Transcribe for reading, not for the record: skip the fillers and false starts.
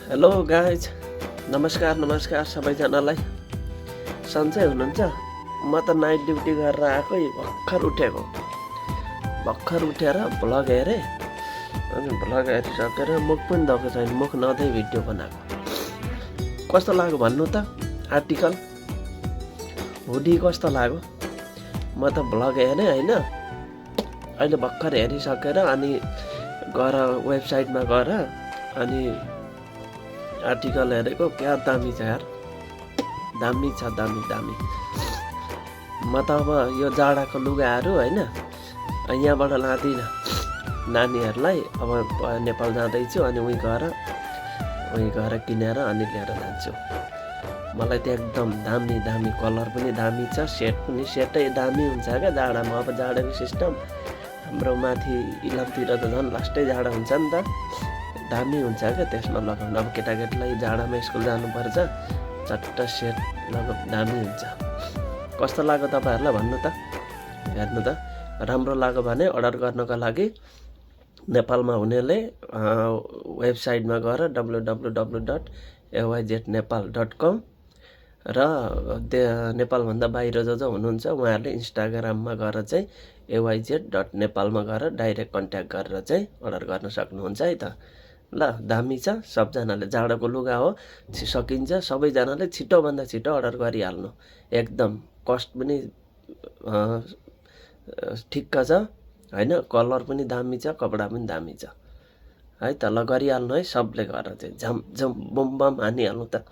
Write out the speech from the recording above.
Hello guys, नमस्कार सबैजनालाई। सन्चै हुनुहुन्छ? म त नाइट ड्युटी गरेर आएको, भर्खर उठेर भ्लग हेरेँ। अनि भ्लग हेरिसकेर मुख पनि धोएको छैन, मुख नधोइ भिडियो बनाएको। कस्तो लाग्यो भन्नु त? आर्टिकल हुडी कस्तो लाग्यो? म त भ्लग हेरेँ होइन, अहिले भर्खर हेरिसकेर अनि गएर वेबसाइटमा गएर अनि आर्टिकल हेरेको। क्या दामी छ यार, दामी छ, दामी। म त अब यो जाडाको लुगाहरू होइन यहाँबाट लाँदिनँ नानीहरूलाई। अब नेपाल जाँदैछु अनि उहीँ गएर किनेर अनि लिएर जान्छु। मलाई त एकदम दामी कलर पनि दामी छ, सेटै दामी हुन्छ क्या जाडामा। अब जाडाको सिस्टम हाम्रो माथि इलामतिर त झन् लास्टै जाडा हुन्छ नि त, दामी हुन्छ क्या त्यसमा लगाउनु। अब केटाकेटीलाई जाडामा स्कुल जानुपर्छ, चट्ट सेट लगाउ, दामी हुन्छ। कस्तो लाग्यो तपाईँहरूलाई भन्नु त? हेर्नु त, राम्रो लाग्यो भने अर्डर गर्नको लागि नेपालमा हुनेले वेबसाइटमा गएर www.ayznepal.com र नेपालभन्दा बाहिर जो हुनुहुन्छ उहाँहरूले इन्स्टाग्राममा गएर चाहिँ ayz.nepal गएर डाइरेक्ट कन्ट्याक्ट गरेर चाहिँ अर्डर गर्न सक्नुहुन्छ है त। ल, दामी छ। सबजनाले जाडोको लुगा हो, सकिन्छ। सबैजनाले छिटोभन्दा छिटो अर्डर गरिहाल्नु। एकदम कस्ट पनि ठिक्क छ होइन, कलर पनि दामी छ, कपडा पनि दामी छ है त। ल, गरिहाल्नु है सबले, गरेर चाहिँ झम बम हानिहाल्नु त।